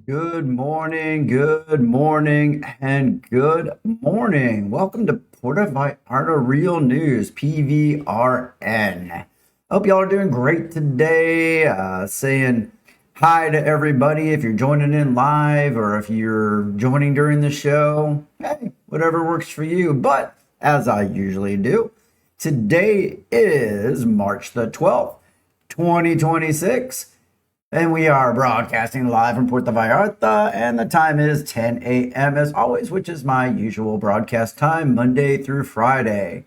Good morning, good morning, and good morning. Welcome to Puerto Vallarta Real News, PVRN. Hope y'all are doing great today. Saying hi to everybody if you're joining in live or if you're joining during the show. Hey, whatever works for you. But as I usually do, today is March the 12th, 2026. And we are broadcasting live from Puerto Vallarta, and the time is 10 a.m. as always, which is my usual broadcast time, Monday through Friday.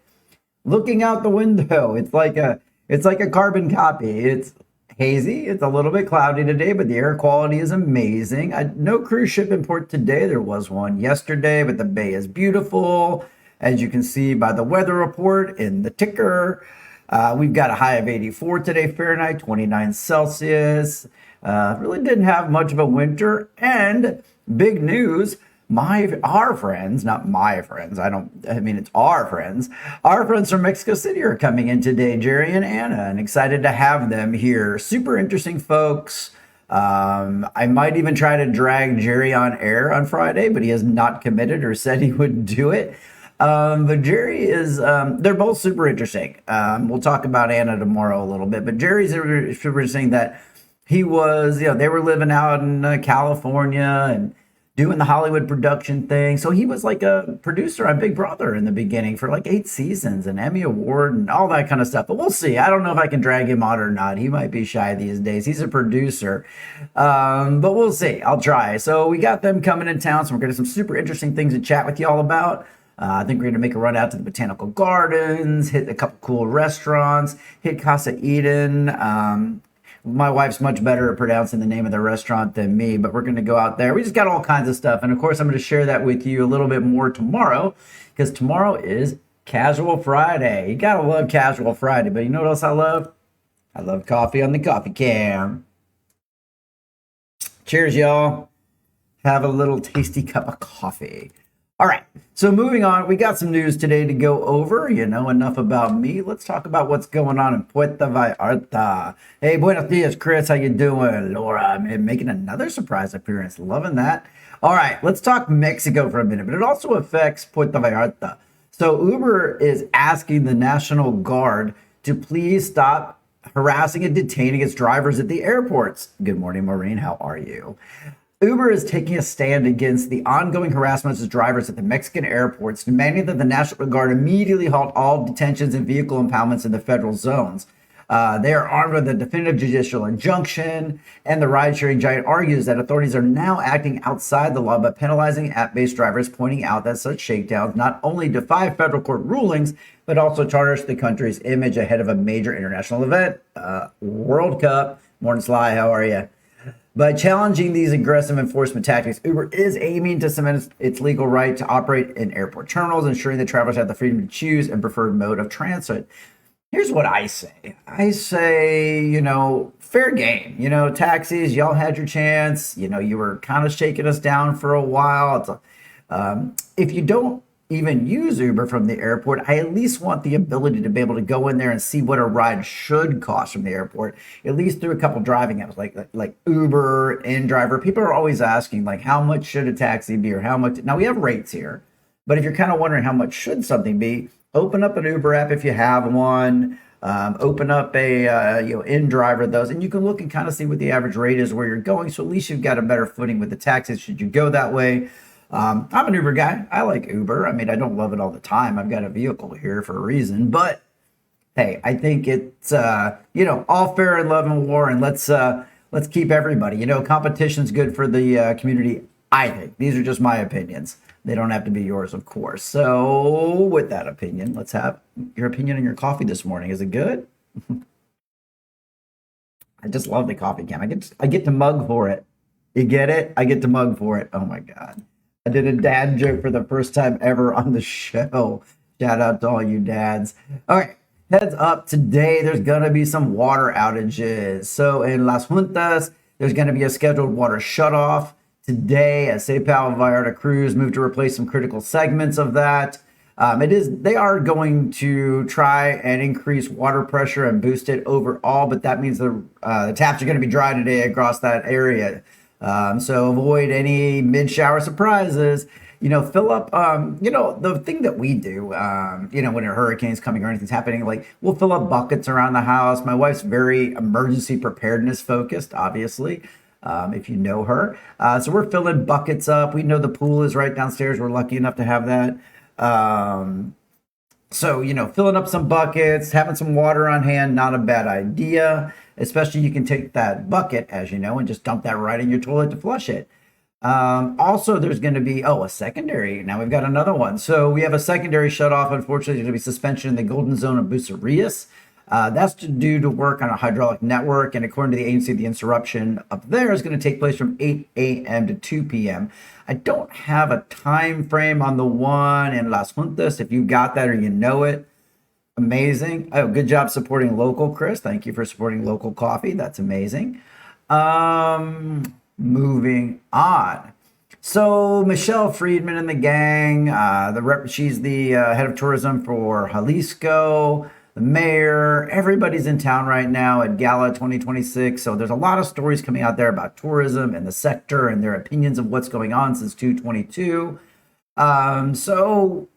Looking out the window, it's like a carbon copy. It's hazy, it's a little bit cloudy today, but the air quality is amazing. No cruise ship in port today. There was one yesterday, but the bay is beautiful, as you can see by the weather report in the ticker. We've got a high of 84 today, Fahrenheit, 29 Celsius. Really didn't have much of a winter. And big news, our friends, not my friends, it's our friends. Our friends from Mexico City are coming in today, Jerry and Anna, and excited to have them here. Super interesting folks. I might even try to drag Jerry on air on Friday, but he has not committed or said he would do it. But Jerry they're both super interesting. We'll talk about Anna tomorrow a little bit, but Jerry's super interesting that they were living out in California and doing the Hollywood production thing. So he was like a producer on Big Brother in the beginning for like 8 seasons, and Emmy Award and all that kind of stuff. But we'll see. I don't know if I can drag him on or not. He might be shy these days. He's a producer. But we'll see. I'll try. So we got them coming in town. So we're going to have some super interesting things to chat with you all about. I think we're going to make a run out to the Botanical Gardens, hit a couple cool restaurants, hit Casa Eden. My wife's much better at pronouncing the name of the restaurant than me, but we're going to go out there. We just got all kinds of stuff. And of course, I'm going to share that with you a little bit more tomorrow, because tomorrow is Casual Friday. You got to love Casual Friday. But you know what else I love? I love coffee on the coffee can. Cheers, y'all. Have a little tasty cup of coffee. All right, so moving on, we got some news today to go over. Enough about me. Let's talk about what's going on in Puerto Vallarta. Hey, buenos dias, Chris. How you doing? Laura, I'm making another surprise appearance. Loving that. All right, let's talk Mexico for a minute, but it also affects Puerto Vallarta. So Uber is asking the National Guard to please stop harassing and detaining its drivers at the airports. Good morning, Maureen. How are you? Uber is taking a stand against the ongoing harassment of drivers at the Mexican airports, demanding that the National Guard immediately halt all detentions and vehicle impoundments in the federal zones. They are armed with a definitive judicial injunction, and the ride-sharing giant argues that authorities are now acting outside the law by penalizing app-based drivers, pointing out that such shakedowns not only defy federal court rulings, but also tarnish the country's image ahead of a major international event, World Cup. Morning, Sly. How are you? By challenging these aggressive enforcement tactics, Uber is aiming to cement its legal right to operate in airport terminals, ensuring that travelers have the freedom to choose and preferred mode of transit. Here's what I say. I say, fair game. Taxis, y'all had your chance. You were kind of shaking us down for a while. If you don't even use Uber from the airport, I at least want the ability to be able to go in there and see what a ride should cost from the airport, at least through a couple driving apps like Uber, InDriver. People are always asking, like, how much should a taxi be, or how much? Now we have rates here, but if you're kind of wondering how much should something be, open up an Uber app if you have one. Open up a InDriver, those, and you can look and kind of see what the average rate is where you're going. So at least you've got a better footing with the taxis should you go that way. I'm an Uber guy. I like Uber. I don't love it all the time. I've got a vehicle here for a reason, but hey, I think it's all fair in love and war, and let's keep everybody. Competition's good for the community. I think these are just my opinions. They don't have to be yours, of course. So with that opinion, let's have your opinion on your coffee this morning. Is it good? I just love the coffee can. I get to mug for it. You get it? I get to mug for it. Oh my God. I did a dad joke for the first time ever on the show. Shout out to all you dads. All right, heads up. Today, there's going to be some water outages. So in Las Juntas, there's going to be a scheduled water shutoff today as Puerto Vallarta crews move to replace some critical segments of that. They are going to try and increase water pressure and boost it overall, but that means the taps are going to be dry today across that area. So avoid any mid-shower surprises. Fill up, the thing that we do, when a hurricane's coming or anything's happening, like we'll fill up buckets around the house. My wife's very emergency preparedness focused, obviously, if you know her. So we're filling buckets up. We know the pool is right downstairs. We're lucky enough to have that. So, filling up some buckets, having some water on hand, not a bad idea. Especially you can take that bucket, as you know, and just dump that right in your toilet to flush it. Also, there's going to be, a secondary. Now we've got another one. So we have a secondary shut off. Unfortunately, there's going to be suspension in the golden zone of Ruiz. That's due to work on a hydraulic network. And according to the agency, the interruption up there is going to take place from 8 a.m. to 2 p.m. I don't have a time frame on the one in Las Juntas. If you got that or you know it, amazing. Oh, good job supporting local, Chris. Thank you for supporting local coffee. That's amazing. Moving on. So Michelle Friedman and the gang, she's the head of tourism for Jalisco. The mayor, everybody's in town right now at Gala 2026. So there's a lot of stories coming out there about tourism and the sector and their opinions of what's going on since 2022. Michelle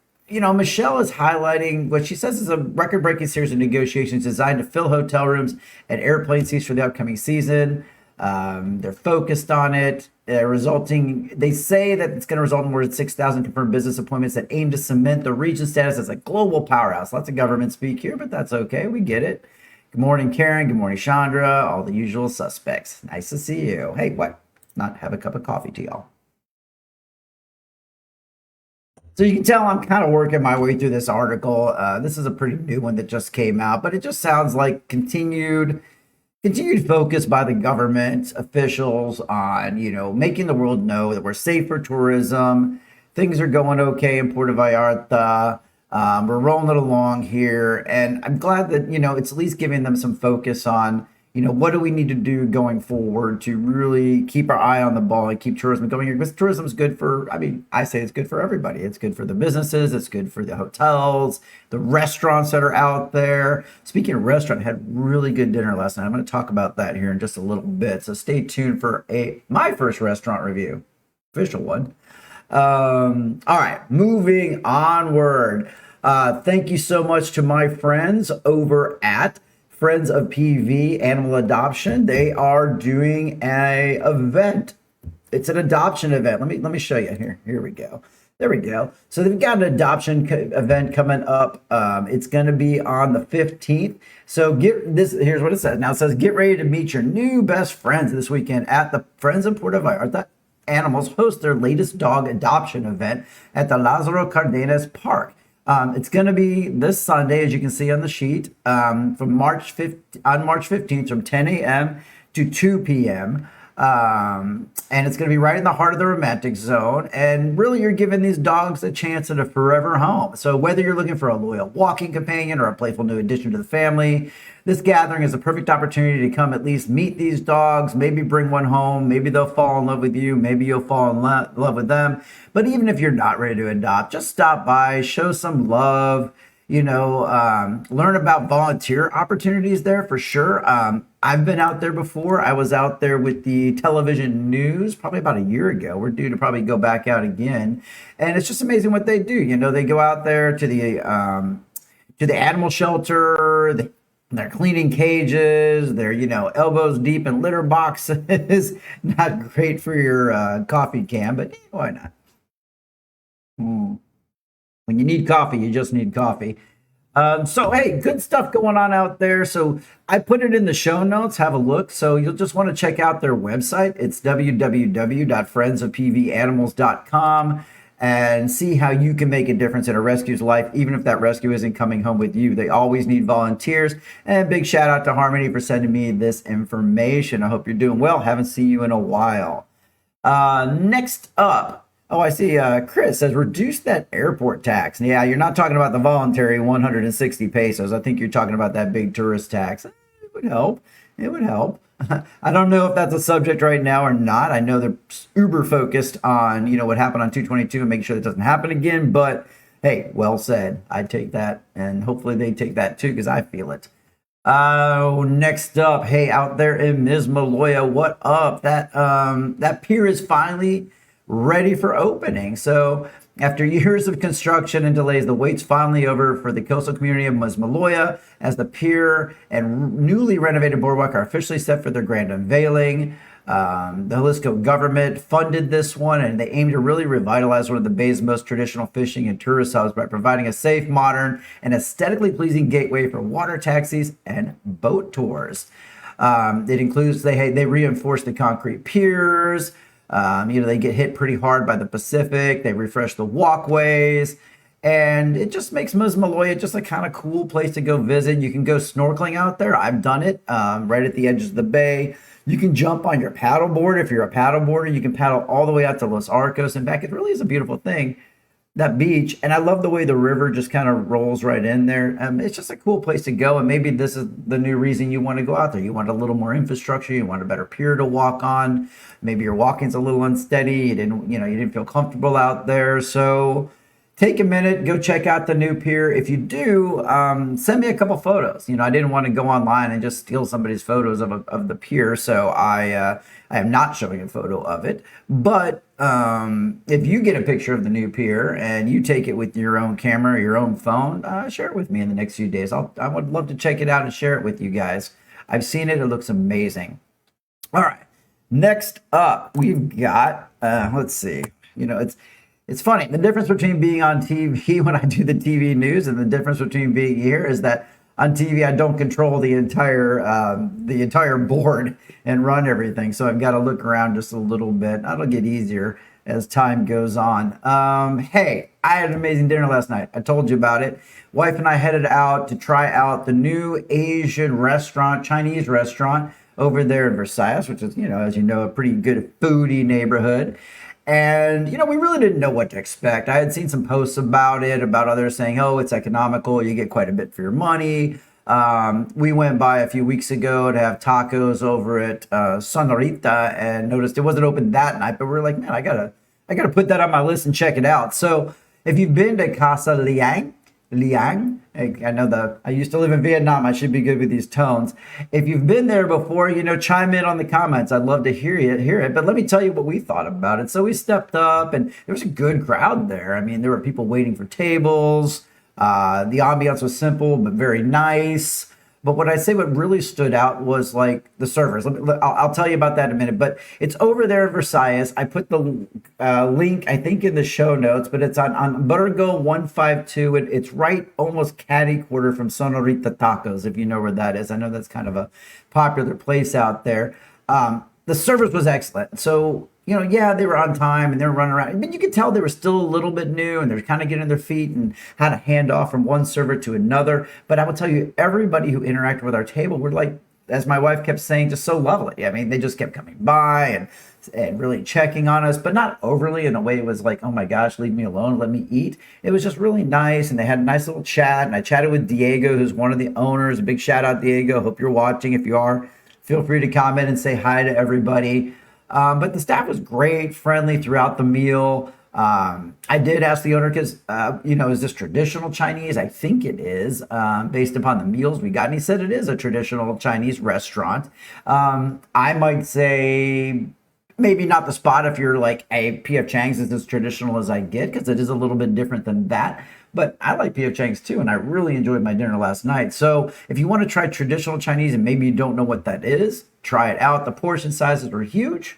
is highlighting what she says is a record-breaking series of negotiations designed to fill hotel rooms and airplane seats for the upcoming season. They're focused on it, they say that it's going to result in more than 6,000 confirmed business appointments that aim to cement the region's status as a global powerhouse. Lots of government speak here, but that's okay. We get it. Good morning, Karen. Good morning, Chandra. All the usual suspects. Nice to see you. Hey, what? Not have a cup of coffee to y'all. So you can tell I'm kind of working my way through this article. This is a pretty new one that just came out, but it just sounds like continued focus by the government officials on, making the world know that we're safe for tourism. Things are going okay in Puerto Vallarta. We're rolling it along here. And I'm glad that, it's at least giving them some focus on, what do we need to do going forward to really keep our eye on the ball and keep tourism going here? Because tourism is good I say it's good for everybody. It's good for the businesses. It's good for the hotels, the restaurants that are out there. Speaking of restaurant, I had really good dinner last night. I'm going to talk about that here in just a little bit. So stay tuned for my first restaurant review, official one. All right, moving onward. Thank you so much to my friends over at Friends of PV Animal Adoption. They are doing a event. It's an adoption event. Let me show you here. Here we go. There we go. So they've got an adoption event coming up. It's going to be on the 15th. So here's what it says. Now it says, get ready to meet your new best friends this weekend at the Friends of Puerto Vallarta. Animals host their latest dog adoption event at the Lázaro Cárdenas Park. It's going to be this Sunday, as you can see on the sheet, from March 15th from 10 a.m. to 2 p.m. And it's going to be right in the heart of the romantic zone. And really, you're giving these dogs a chance at a forever home. So whether you're looking for a loyal walking companion or a playful new addition to the family, this gathering is a perfect opportunity to come at least meet these dogs, maybe bring one home, maybe they'll fall in love with you, maybe you'll fall in love with them. But even if you're not ready to adopt, just stop by, show some love, learn about volunteer opportunities there for sure. I've been out there before. I was out there with the television news probably about a year ago. We're due to probably go back out again. And it's just amazing what they do. They go out there to the animal shelter. They're cleaning cages. They're, elbows deep in litter boxes. Not great for your coffee can, but why not? When you need coffee, you just need coffee. Hey, good stuff going on out there. So I put it in the show notes. Have a look. So you'll just want to check out their website. It's www.friendsofpvanimals.com and see how you can make a difference in a rescue's life, even if that rescue isn't coming home with you. They always need volunteers. And big shout out to Harmony for sending me this information. I hope you're doing well. Haven't seen you in a while. Next up. Oh, I see. Chris says, reduce that airport tax. Yeah, you're not talking about the voluntary 160 pesos. I think you're talking about that big tourist tax. It would help. It would help. I don't know if that's a subject right now or not. I know they're uber focused on, what happened on 222 and making sure that doesn't happen again. But hey, well said. I'd take that. And hopefully they take that too, because I feel it. Next up, hey, out there in Ms. Maloya, what up? That pier is finally ready for opening. So after years of construction and delays, the wait's finally over for the coastal community of Ms. Maloya as the pier and newly renovated boardwalk are officially set for their grand unveiling. The Jalisco government funded this one, and they aim to really revitalize one of the bay's most traditional fishing and tourist hubs by providing a safe, modern, and aesthetically pleasing gateway for water taxis and boat tours. It includes they reinforce the concrete piers. They get hit pretty hard by the Pacific. They refresh the walkways. And it just makes Ms. Maloya just a kind of cool place to go visit. You can go snorkeling out there. I've done it right at the edges of the bay. You can jump on your paddleboard. If you're a paddleboarder, you can paddle all the way out to Los Arcos and back. It really is a beautiful thing, that beach. And I love the way the river just kind of rolls right in there. It's just a cool place to go. And maybe this is the new reason you want to go out there. You want a little more infrastructure. You want a better pier to walk on. Maybe your walking's a little unsteady. You didn't feel comfortable out there. So take a minute, go check out the new pier. If you do, send me a couple photos. I didn't want to go online and just steal somebody's photos of the pier, so I am not showing a photo of it. But if you get a picture of the new pier and you take it with your own camera or your own phone, share it with me in the next few days. I would love to check it out and share it with you guys. I've seen it. It looks amazing. All right. Next up, we've got, let's see, it's funny. The difference between being on TV when I do the TV news and the difference between being here is that on TV I don't control the entire board and run everything. So I've got to look around just a little bit. That'll get easier as time goes on. Hey, I had an amazing dinner last night. I told you about it. Wife and I headed out to try out the new Asian restaurant, Chinese restaurant over there in Versailles, which is, as you know, a pretty good foodie neighborhood. And, we really didn't know what to expect. I had seen some posts about it, about others saying, oh, it's economical. You get quite a bit for your money. We went by a few weeks ago to have tacos over at Sonorita and noticed it wasn't open that night. But we're like, man, I gotta put that on my list and check it out. So if you've been to Casa Liang. I know I used to live in Vietnam. I should be good with these tones. If you've been there before, chime in on the comments. I'd love to hear it. But let me tell you what we thought about it. So we stepped up and there was a good crowd there. I mean, there were people waiting for tables. The ambiance was simple, but very nice. But what really stood out was like the servers. I'll tell you about that in a minute. But it's over there in Versailles. I put the link, I think, in the show notes. But it's on Burgo 152. It's right almost catty corner from Sonorita Tacos, if you know where that is. I know that's kind of a popular place out there. The service was excellent. So, they were on time and they were running around, but you could tell they were still a little bit new and they're kind of getting their feet and how to hand off from one server to another. But I will tell you, everybody who interacted with our table were like, as my wife kept saying, just so lovely. I mean, they just kept coming by and really checking on us, but not overly in a way it was like, oh my gosh, leave me alone, let me eat. It was just really nice. And they had a nice little chat. And I chatted with Diego, who's one of the owners. A big shout out, Diego. Hope you're watching. If you are, feel free to comment and say hi to everybody. But the staff was great, friendly throughout the meal. I did ask the owner because, is this traditional Chinese? I think it is, based upon the meals we got. And he said it is a traditional Chinese restaurant. I might say maybe not the spot if you're like, hey, P.F. Chang's is as traditional as I get, because it is a little bit different than that. But I like P.F. Chang's too, and I really enjoyed my dinner last night. So if you want to try traditional Chinese and maybe you don't know what that is, try it out. The portion sizes were huge.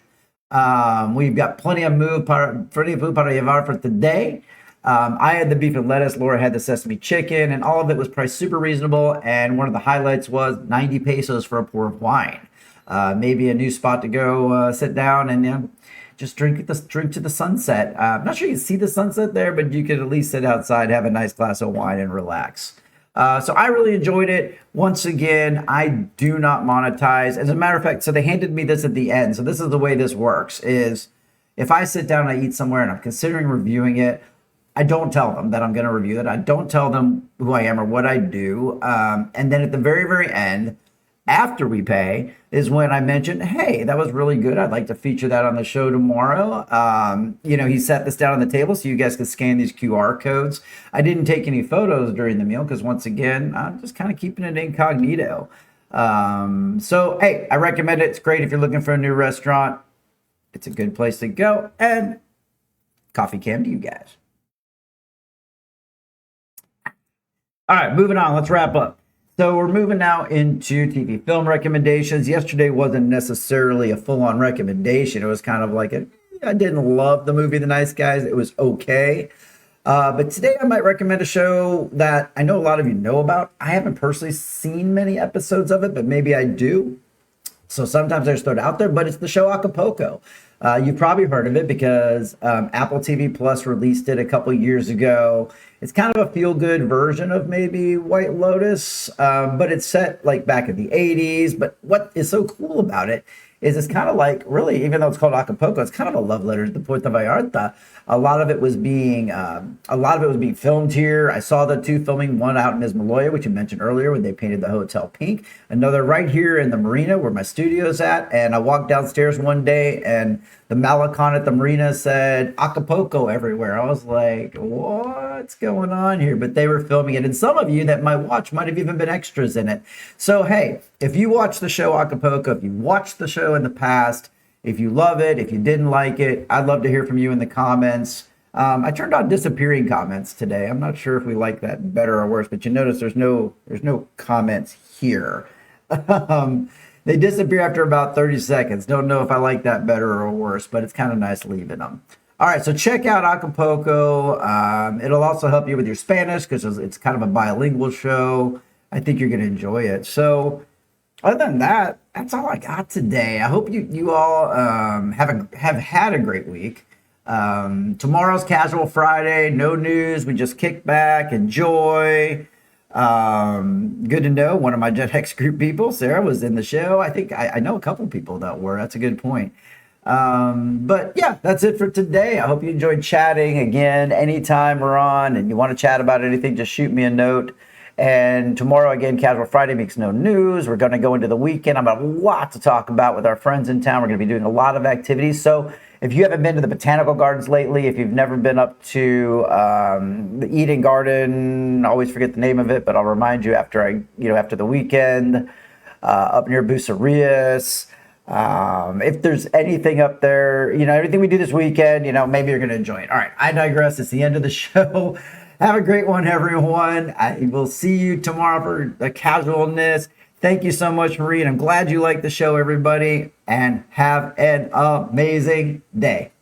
We've got plenty of food para llevar for today. I had the beef and lettuce. Laura had the sesame chicken, and all of it was priced super reasonable. And one of the highlights was 90 pesos for a pour of wine. Maybe a new spot to go sit down and just drink to the sunset. I'm not sure you can see the sunset there, but you could at least sit outside, have a nice glass of wine, and relax. So I really enjoyed it. Once again, I do not monetize. As a matter of fact, so they handed me this at the end. So this is the way this works, is if I sit down and I eat somewhere and I'm considering reviewing it, I don't tell them that I'm going to review it. I don't tell them who I am or what I do. And then at the very, very end, After we pay is when I mentioned, hey, that was really good. I'd like to feature that on the show tomorrow. He set this down on the table so you guys could scan these QR codes. I didn't take any photos during the meal because, once again, I'm just kind of keeping it incognito. So, hey, I recommend it. It's great if you're looking for a new restaurant. It's a good place to go. And coffee cam to you guys. All right, moving on. Let's wrap up. So we're moving now into TV film recommendations. Yesterday wasn't necessarily a full-on recommendation. It was kind of like I didn't love the movie The Nice Guys. It was okay. But today I might recommend a show that I know a lot of you know about. I haven't personally seen many episodes of it, but maybe I do. So sometimes I just throw it out there, but it's the show Acapulco. You've probably heard of it because Apple TV Plus released it a couple years ago. It's kind of a feel-good version of maybe White Lotus, but it's set like back in the 80s. But what is so cool about it is it's kind of like, really, even though it's called Acapulco, it's kind of a love letter to Puerto Vallarta. A lot of it was being filmed here. I saw the two filming, one out in Ismaloya, which you mentioned earlier, when they painted the hotel pink. Another right here in the marina where my studio's at. And I walked downstairs one day and the Malecon at the marina said Acapulco everywhere. I was like, what's going on here? But they were filming it. And some of you that might watch might have even been extras in it. So, hey, if you watch the show Acapulco, if you watched the show in the past, if you love it, if you didn't like it, I'd love to hear from you in the comments. I turned on disappearing comments today. I'm not sure if we like that better or worse, but you notice there's no comments here. They disappear after about 30 seconds. Don't know if I like that better or worse, but it's kind of nice leaving them. All right, so check out Acapulco. It'll also help you with your Spanish because it's kind of a bilingual show. I think you're going to enjoy it. So other than that, that's all I got today. I hope you all have had a great week. Tomorrow's Casual Friday. No news. We just kick back, enjoy. Good to know one of my Gen X group people, Sarah, was in the show. I think I know a couple people that were. That's a good point. But yeah, that's it for today. I hope you enjoyed chatting. Again, anytime we're on and you want to chat about anything, just shoot me a note. And tomorrow, again, Casual Friday makes no news. We're going to go into the weekend. I've got a lot to talk about with our friends in town. We're going to be doing a lot of activities. So if you haven't been to the botanical gardens lately, if you've never been up to the Eden Garden, I always forget the name of it, but I'll remind you after the weekend, up near Ruiz. If there's anything up there, everything we do this weekend, maybe you're going to enjoy it. All right, I digress. It's the end of the show. Have a great one, everyone. I will see you tomorrow for the casualness. Thank you so much, Marie. And I'm glad you liked the show, everybody. And have an amazing day.